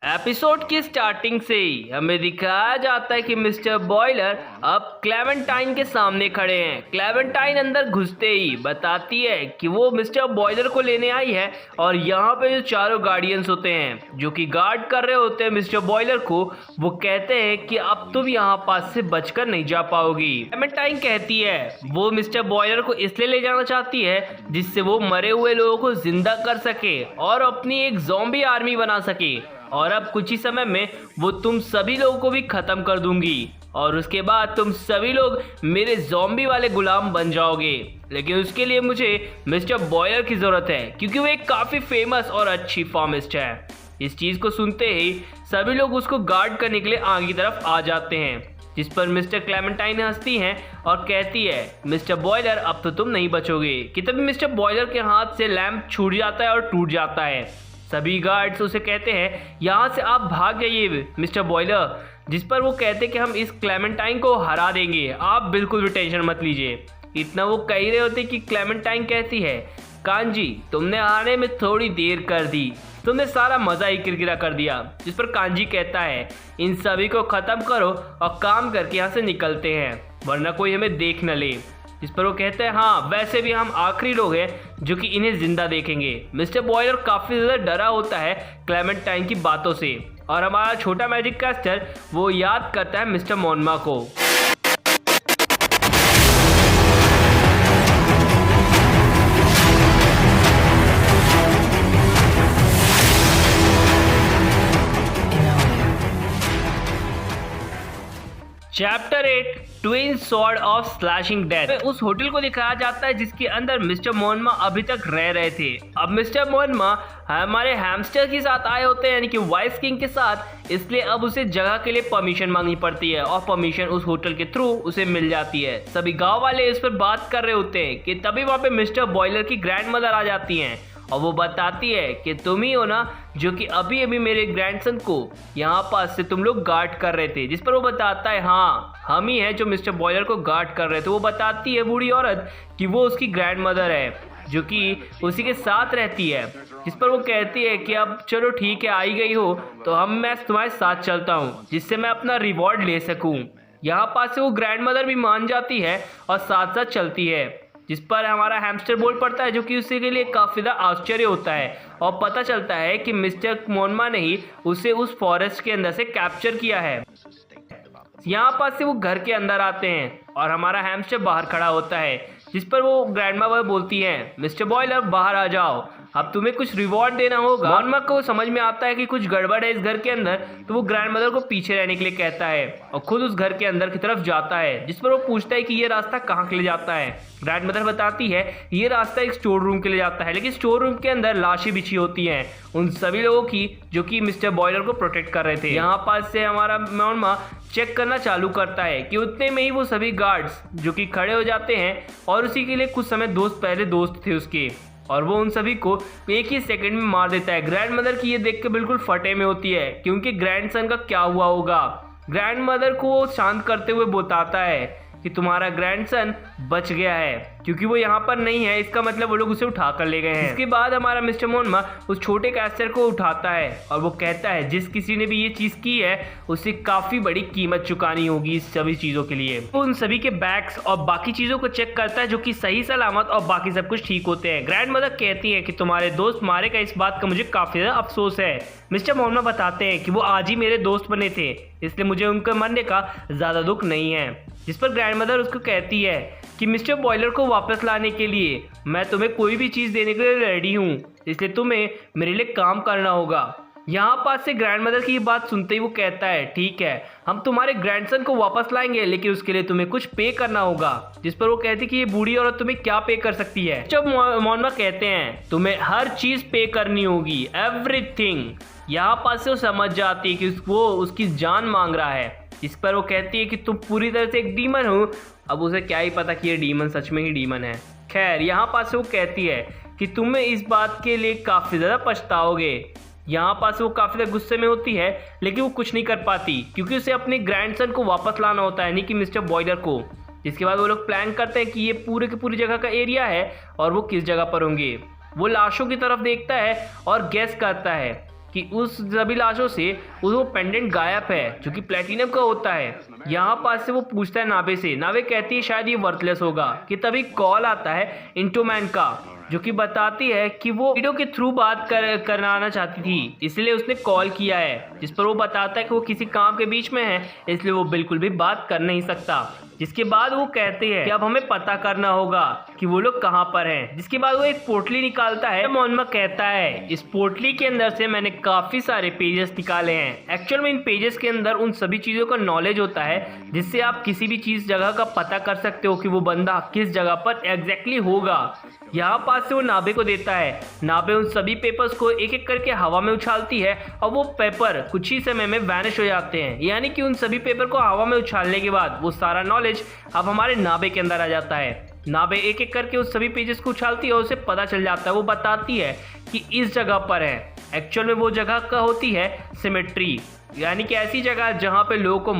Episode की starting से ही हमें दिखाया जाता है कि मिस्टर बॉयलर अब क्लेमेंटाइन के सामने खड़े हैं। क्लेमेंटाइन अंदर घुसते ही बताती है कि वो मिस्टर बॉयलर को लेने आई है और यहाँ पे जो चारों गार्डियंस होते हैं जो कि गार्ड कर रहे होते हैं मिस्टर बॉयलर को, वो कहते हैं कि अब तुम यहाँ पास से बचकर नहीं जा पाओगी। क्लेमेंटाइन कहती है वो मिस्टर बॉयलर को इसलिए ले जाना चाहती है जिससे वो मरे हुए लोगों को जिंदा कर सके और अपनी एक ज़ॉम्बी आर्मी बना सके, और अब कुछ ही समय में वो तुम सभी लोगों को भी खत्म कर दूंगी और उसके बाद तुम सभी लोग मेरे ज़ॉम्बी वाले गुलाम बन जाओगे। लेकिन उसके लिए मुझे मिस्टर बॉयलर की ज़रूरत है क्योंकि वो एक काफ़ी फेमस और अच्छी फार्मिस्ट है। इस चीज़ को सुनते ही सभी लोग उसको गार्ड करने के लिए आगे की तरफ आ जाते हैं, जिस पर मिस्टर क्लेमेंटाइन हंसती हैं और कहती है मिस्टर बॉयलर अब तो तुम नहीं बचोगे। कि तभी मिस्टर बॉयलर के हाथ से लैंप छूट जाता है और टूट जाता है। सभी गार्ड्स उसे कहते हैं यहाँ से आप भाग जाइए मिस्टर बॉयलर, जिस पर वो कहते हैं कि हम इस क्लेमेंटाइन को हरा देंगे, आप बिल्कुल भी टेंशन मत लीजिए। इतना वो कह रहे होते कि क्लेमेंटाइन कहती है कांजी तुमने आने में थोड़ी देर कर दी, तुमने सारा मज़ा ही किरकिरा कर दिया। जिस पर कांजी कहता है इन सभी को ख़त्म करो और काम करके यहाँ से निकलते हैं वरना कोई हमें देख न ले। इस पर वो कहते हैं हाँ वैसे भी हम आखिरी लोग हैं जो कि इन्हें जिंदा देखेंगे। मिस्टर बॉयलर काफ़ी ज़्यादा डरा होता है क्लेमेंटाइन की बातों से और हमारा छोटा मैजिक कैस्टर वो याद करता है मिस्टर मोनमा को। Chapter 8 twin sword of slashing death. उस होटल को दिखाया जाता है जिसके अंदर मिस्टर मोनमा अभी तक रह रहे थे। अब मिस्टर मोनमा हमारे हैमस्टर के साथ आए होते हैं यानी कि वाइस किंग के साथ, इसलिए अब उसे जगह के लिए परमिशन मांगनी पड़ती है और परमिशन उस होटल के थ्रू उसे मिल जाती है। सभी गांव वाले इस पर बात कर रहे होते हैं कि तभी वहाँ पे मिस्टर बॉयलर की ग्रैंड मदर आ जाती हैं और वो बताती है कि तुम ही हो ना जो कि अभी अभी मेरे ग्रैंडसन को यहाँ पास से तुम लोग गार्ड कर रहे थे। जिस पर वो बताता है हाँ हम ही हैं जो मिस्टर बॉयलर को गार्ड कर रहे थे। वो बताती है बूढ़ी औरत कि वो उसकी ग्रैंड मदर है जो कि उसी के साथ रहती है। जिस पर वो कहती है कि अब चलो ठीक है आई गई हो तो मैं तुम्हारे साथ चलता हूँ जिससे मैं अपना रिवॉर्ड ले सकूँ। यहाँ पास से वो ग्रैंड मदर भी मान जाती है और साथ साथ चलती है, जिस पर हमारा हैमस्टर बोल पड़ता है जो कि उसी के लिए काफ़ी ज़्यादा आश्चर्य होता है और पता चलता है कि मिस्टर मोनमा ने ही उसे उस फॉरेस्ट के अंदर से कैप्चर किया है। यहाँ पास से वो घर के अंदर आते हैं और हमारा हैमस्टर बाहर खड़ा होता है, जिस पर वो ग्रैंडमा बोलती हैं मिस्टर बॉयलर बाहर आ जाओ, अब तुम्हें कुछ रिवॉर्ड देना होगा। मोनमा को समझ में आता है कि कुछ गड़बड़ है इस घर के अंदर, तो वो ग्रैंड मदर को पीछे रहने के लिए कहता है और खुद उस घर के अंदर की तरफ जाता है। जिस पर वो पूछता है कि ये रास्ता कहाँ के लिए जाता है। ग्रैंड मदर बताती है ये रास्ता एक स्टोर रूम के लिए जाता है, लेकिन स्टोर रूम के अंदर लाशें बिछी होती हैं उन सभी लोगों की जो कि मिस्टर बॉयलर को प्रोटेक्ट कर रहे थे। यहाँ पास से हमारा मोनमा चेक करना चालू करता है कि उतने में ही वो सभी गार्ड्स जो कि खड़े हो जाते हैं और उसी के लिए कुछ समय पहले दोस्त थे उसके, और वो उन सभी को एक ही सेकंड में मार देता है। ग्रैंड मदर की ये देख के बिल्कुल फटे में होती है क्योंकि ग्रैंडसन का क्या हुआ होगा। ग्रैंड मदर को वो शांत करते हुए बताता है कि तुम्हारा ग्रैंडसन बच गया है क्योंकि वो यहाँ पर नहीं है, इसका मतलब वो लोग उसे उठा कर ले गए हैं। इसके बाद हमारा मिस्टर मोनमा उस छोटे कैस्टर को उठाता है और वो कहता है जिस किसी ने भी ये चीज़ की है उसे काफ़ी बड़ी कीमत चुकानी होगी इस सभी चीज़ों के लिए। वो उन सभी के बैग्स और बाकी चीज़ों को चेक करता है जो कि सही सलामत और बाकी सब कुछ ठीक होते हैं। ग्रैंड मदर कहती है कि तुम्हारे दोस्त मारे गए इस बात का मुझे काफ़ी ज़्यादा अफसोस है। मिस्टर मोनमा बताते हैं कि वो आज ही मेरे दोस्त बने थे इसलिए मुझे उनके मरने का ज़्यादा दुख नहीं है। जिस पर ग्रैंड मदर उसको कहती है कि मिस्टर बॉयलर को वापस लाने के लिए मैं तुम्हें कोई भी चीज़ देने के लिए रेडी हूँ, इसलिए तुम्हें मेरे लिए काम करना होगा। यहाँ पास से ग्रैंड मदर की बात सुनते ही वो कहता है ठीक है हम तुम्हारे ग्रैंडसन को वापस लाएंगे लेकिन उसके लिए तुम्हें कुछ पे करना होगा। जिस पर वो कहती कि ये बूढ़ी औरत तुम्हें क्या पे कर सकती है। जब मोनमा कहते हैं तुम्हें हर चीज़ पे करनी होगी, एवरीथिंग। यहाँ पास से वो समझ जाती है कि वो उसकी जान मांग रहा है। इस पर वो कहती है कि तुम पूरी तरह से एक डीमन हो। अब उसे क्या ही पता कि ये डीमन सच में ही डीमन है। खैर यहाँ पास से वो कहती है कि तुम्हें इस बात के लिए काफ़ी ज़्यादा पछताओगे। यहाँ पास वो काफ़ी ज़्यादा गुस्से में होती है लेकिन वो कुछ नहीं कर पाती क्योंकि उसे अपने ग्रैंडसन को वापस लाना होता है यानी कि मिस्टर बॉयलर को। जिसके बाद वो लोग प्लान करते हैं कि ये पूरे की पूरी जगह का एरिया है और वो किस जगह पर होंगे। वो लाशों की तरफ देखता है और गैस करता है कि उस सभी लाशों से वो पेंडेंट गायब है जो कि प्लेटिनम का होता है। यहाँ पास से वो पूछता है नाबे से, नाबे कहती है शायद ये वर्थलेस होगा कि तभी कॉल आता है इंटोमैन का जो कि बताती है कि वो वीडियो के थ्रू बात कराना चाहती थी, इसलिए उसने कॉल किया है। जिस पर वो बताता है कि वो किसी काम के बीच में है, इसलिए वो बिल्कुल भी बात कर नहीं सकता। जिसके बाद वो कहते हैं कि अब हमें पता करना होगा कि वो लोग कहाँ पर हैं। जिसके बाद वो एक पोटली निकालता है। मोनमा कहता है इस पोटली के अंदर से मैंने काफ़ी सारे पेजेस निकाले हैं। एक्चुअल में इन पेजेस के अंदर उन सभी चीज़ों का नॉलेज होता है जिससे आप किसी भी चीज़ जगह का पता कर सकते हो कि वो बंदा किस जगह पर एग्जैक्टली होगा। यहाँ पास से वो नाबे को देता है। नाबे उन सभी पेपर्स को एक एक करके हवा में उछालती है और वो पेपर कुछ ही समय में वैनिश हो जाते हैं। यानी कि उन सभी पेपर को हवा में उछालने के बाद वो सारा नॉलेज अब हमारे नाबे के अंदर आ जाता है। नाबे एक एक करके उस सभी पेजेस को उछालती है और उसे पता चल जाता है। वो बताती है कि इस जगह पर है। एक्चुअल में वो जगह का होती है सिमेट्री, यानी कि ऐसी जगह जहाँ पे लोगों को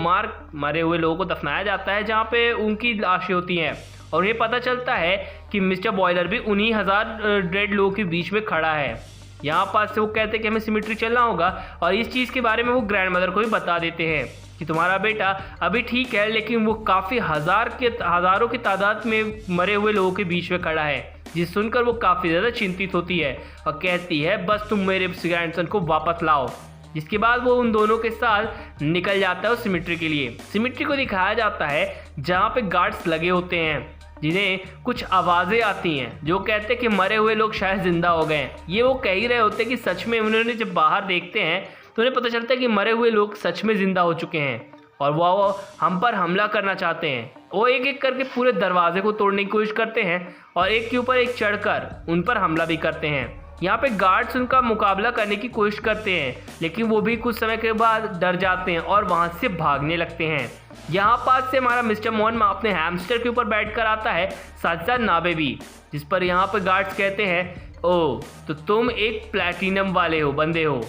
मरे हुए लोगों को दफनाया जाता है, जहाँ पे उनकी लाशें होती हैं। और ये पता चलता है कि मिस्टर बॉयलर भी उन्हीं 1000 डेड लोगों के बीच में खड़ा है। यहाँ पास से वो कहते हैं कि हमें सिमेट्री चलना होगा और इस चीज़ के बारे में वो ग्रैंड मदर को भी बता देते हैं कि तुम्हारा बेटा अभी ठीक है, लेकिन वो काफ़ी हज़ारों की तादाद में मरे हुए लोगों के बीच में खड़ा है। जिस सुनकर वो काफ़ी ज़्यादा चिंतित होती है और कहती है बस तुम मेरे ग्रैंडसन को वापस लाओ। जिसके बाद वो उन दोनों के साथ निकल जाता है उस सिमेट्री के लिए। सिमेट्री को दिखाया जाता है जहाँ पे गार्ड्स लगे होते हैं, जिन्हें कुछ आवाज़ें आती हैं जो कहते हैं कि मरे हुए लोग शायद जिंदा हो गए हैं। ये वो कह ही रहे होते हैं कि सच में उन्होंने जब बाहर देखते हैं तो उन्हें पता चलता है कि मरे हुए लोग सच में जिंदा हो चुके हैं और वो हम पर हमला करना चाहते हैं। वो एक एक करके पूरे दरवाजे को तोड़ने की कोशिश करते हैं और एक के ऊपर एक चढ़कर उन पर हमला भी करते हैं। यहाँ पे गार्ड्स उनका मुकाबला करने की कोशिश करते हैं, लेकिन वो भी कुछ समय के बाद डर जाते हैं और वहाँ से भागने लगते हैं। यहाँ पास से हमारा मिस्टर मोहनमा अपने हैमस्टर के ऊपर बैठकर आता है, साथ साथ नाबे भी। जिस पर यहाँ पे गार्ड्स कहते हैं ओ तो तुम एक प्लैटिनम वाले हो बंदे हो,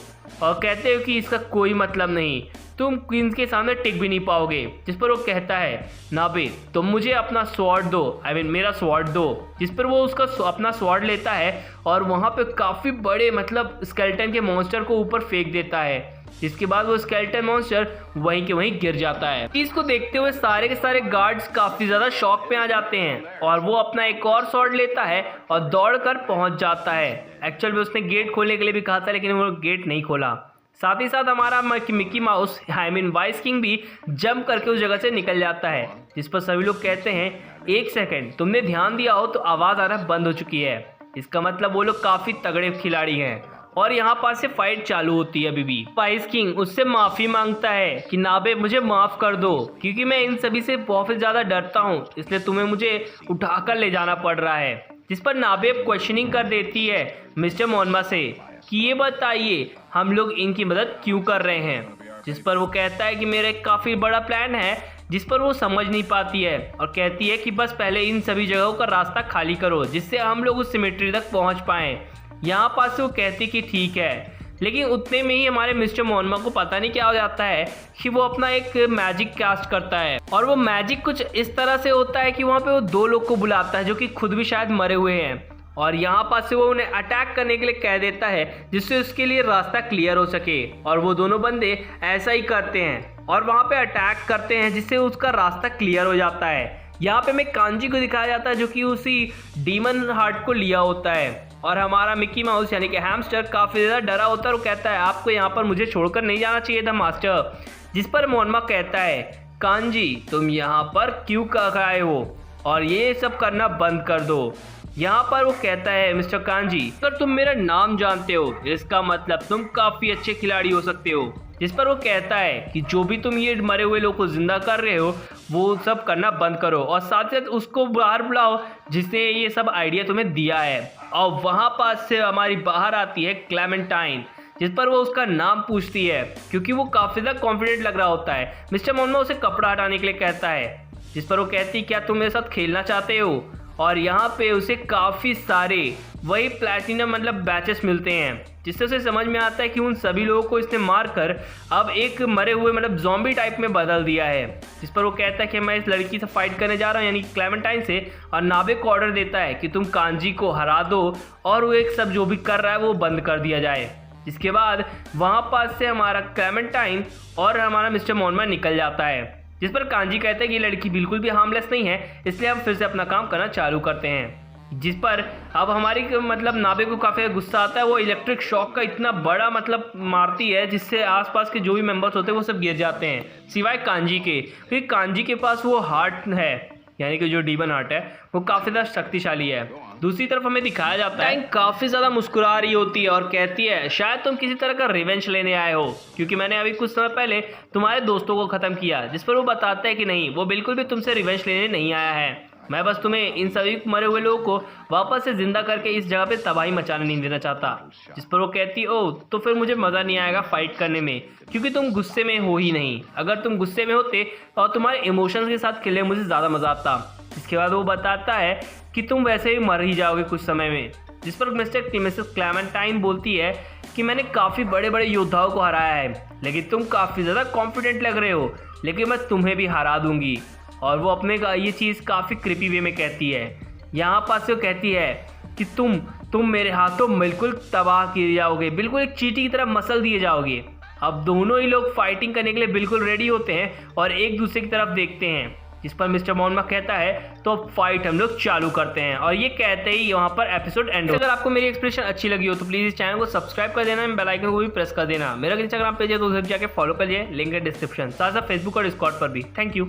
और कहते हो कि इसका कोई मतलब नहीं, तुम क्वींस के सामने टिक भी नहीं पाओगे। जिस पर वो कहता है नाबे तुम मुझे अपना स्वॉर्ड दो, मेरा स्वॉर्ड दो। जिस पर वो उसका अपना स्वॉर्ड लेता है और वहाँ पे काफ़ी बड़े स्केलेटन के मॉन्स्टर को ऊपर फेंक देता है। जिसके बाद वो स्केलेटन मॉन्स्टर वहीं के वहीं गिर जाता है। इसको देखते हुए सारे के सारे गार्ड्स काफ़ी ज़्यादा शॉक में आ जाते हैं और वो अपना एक और स्वॉर्ड लेता है और दौड़कर पहुंच जाता है। एक्चुअल में उसने गेट खोलने के लिए भी कहा था, लेकिन वो गेट नहीं खोला। साथ ही साथ हमारा मिकी माउस वाइस किंग भी जंप करके उस जगह से निकल जाता है। जिस पर सभी लोग कहते हैं एक सेकंड, तुमने ध्यान दिया हो तो आवाज़ आना बंद हो चुकी है। इसका मतलब वो लोग काफ़ी तगड़े खिलाड़ी हैं। और यहाँ पास से फाइट चालू होती है। अभी भी वाइस किंग उससे माफ़ी मांगता है कि नाबे मुझे माफ़ कर दो, क्योंकि मैं इन सभी से बहुत ज़्यादा डरता हूँ, इसलिए तुम्हें मुझे उठाकर ले जाना पड़ रहा है। जिस पर नाबे क्वेश्चनिंग कर देती है मिस्टर मोहनमा से कि ये बताइए हम लोग इनकी मदद क्यों कर रहे हैं। जिस पर वो कहता है कि मेरा एक काफ़ी बड़ा प्लान है। जिस पर वो समझ नहीं पाती है और कहती है कि बस पहले इन सभी जगहों का रास्ता खाली करो जिससे हम लोग उस सिमेट्री तक पहुंच पाएं। यहाँ पास से वो कहती कि ठीक है, लेकिन उतने में ही हमारे मिस्टर मोहनमा को पता नहीं क्या हो जाता है कि वो अपना एक मैजिक कास्ट करता है। और वो मैजिक कुछ इस तरह से होता है कि वहाँ पे वो 2 लोग को बुलाता है जो कि खुद भी शायद मरे हुए हैं, और यहाँ पास से वो उन्हें अटैक करने के लिए कह देता है जिससे उसके लिए रास्ता क्लियर हो सके। और वो दोनों बंदे ऐसा ही करते हैं और वहाँ पे अटैक करते हैं जिससे उसका रास्ता क्लियर हो जाता है। यहाँ पे हमें कांजी को दिखाया जाता है जो कि उसी डीमन हार्ट को लिया होता है। और हमारा मिकी माउस यानी कि हैमस्टर काफ़ी ज़्यादा डरा होता है और कहता है आपको यहाँ पर मुझे छोड़कर नहीं जाना चाहिए था मास्टर। जिस पर मोहनमा कहता है कांजी तुम यहाँ पर क्यों आए हो और ये सब करना बंद कर दो। यहाँ पर वो कहता है मिस्टर कांजी अगर तुम मेरा नाम जानते हो इसका मतलब तुम काफ़ी अच्छे खिलाड़ी हो सकते हो। जिस पर वो कहता है कि जो भी तुम ये मरे हुए लोग को जिंदा कर रहे हो वो सब करना बंद करो और साथ साथ उसको बाहर बुलाओ जिसने ये सब आइडिया तुम्हें दिया है। और वहाँ पास से हमारी बाहर आती है क्लेमेंटाइन, जिस पर वो उसका नाम पूछती है क्योंकि वो काफ़ी ज़्यादा कॉन्फिडेंट लग रहा होता है। मिस्टर मोहनमा उसे कपड़ा हटाने के लिए कहता है, जिस पर वो कहती क्या तुम मेरे साथ खेलना चाहते हो। और यहाँ पे उसे काफ़ी सारे वही प्लैटिनम बैचेस मिलते हैं, जिससे उसे समझ में आता है कि उन सभी लोगों को इसने मारकर अब एक मरे हुए ज़ॉम्बी टाइप में बदल दिया है। जिस पर वो कहता है कि मैं इस लड़की से फाइट करने जा रहा हूँ यानी क्लेमेंटाइन से, और नाबे को ऑर्डर देता है कि तुम कांजी को हरा दो और वो एक सब जो भी कर रहा है वो बंद कर दिया जाए। जिसके बाद वहाँ पास से हमारा क्लेमेंटाइन और हमारा मिस्टर मोनमा निकल जाता है, जिस पर कांजी कहते हैं कि ये लड़की बिल्कुल भी हार्मलेस नहीं है, इसलिए हम फिर से अपना काम करना चालू करते हैं। जिस पर अब हमारी मतलब नाबे को काफ़ी गुस्सा आता है। वो इलेक्ट्रिक शॉक का इतना बड़ा मतलब मारती है जिससे आसपास के जो भी मेंबर्स होते हैं वो सब गिर जाते हैं, सिवाय कांजी के, क्योंकि कांजी के पास वो हार्ट है, यानी कि जो डीमन हार्ट है वो काफ़ी ज़्यादा शक्तिशाली है। दूसरी तरफ हमें दिखाया जाता है काफ़ी ज़्यादा मुस्कुरा रही होती है और कहती है शायद तुम किसी तरह का रिवेंज लेने आए हो, क्योंकि मैंने अभी कुछ समय पहले तुम्हारे दोस्तों को ख़त्म किया। जिस पर वो बताता है कि नहीं, वो बिल्कुल भी तुमसे रिवेंज लेने नहीं आया है, मैं बस तुम्हें इन सभी मरे हुए लोगों को वापस से जिंदा करके इस जगह पे तबाही मचाने नहीं देना चाहता। जिस पर वो कहती ओ तो फिर मुझे मज़ा नहीं आएगा फाइट करने में, क्योंकि तुम गुस्से में हो ही नहीं। अगर तुम गुस्से में होते और तुम्हारे इमोशंस के साथ खेले मुझे ज़्यादा मज़ा आता। इसके बाद वो बताता है कि तुम वैसे ही मर ही जाओगे कुछ समय में। जिस पर मिसेस क्लेमेंटाइन बोलती है कि मैंने काफ़ी बड़े बड़े योद्धाओं को हराया है, लेकिन तुम काफ़ी ज़्यादा कॉन्फिडेंट लग रहे हो, लेकिन मैं तुम्हें भी हरा दूंगी। और वो अपने का ये चीज़ काफ़ी क्रिपी वे में कहती है। यहाँ पास वो कहती है कि तुम मेरे हाथों बिल्कुल तबाह किए जाओगे, बिल्कुल एक चींटी की तरह मसल दिए जाओगे। अब दोनों ही लोग फाइटिंग करने के लिए बिल्कुल रेडी होते हैं और एक दूसरे की तरफ देखते हैं। जिस पर मिस्टर मोनमा कहता है तो फाइट हम लोग चालू करते हैं, और ये कहते ही वहाँ पर एपिसोड एंड हो। अगर आपको मेरी एक्सप्रेशन अच्छी लगी हो तो प्लीज़ इस चैनल को सब्सक्राइब कर देना, बेल आइकन को भी प्रेस कर देना। मेरा इंस्टाग्राम पेज है तो उसे जाके फॉलो कर लिए, लिंक है डिस्क्रिप्शन, साथ साथ फेसबुक और डिस्कॉर्ड पर भी। Thank you.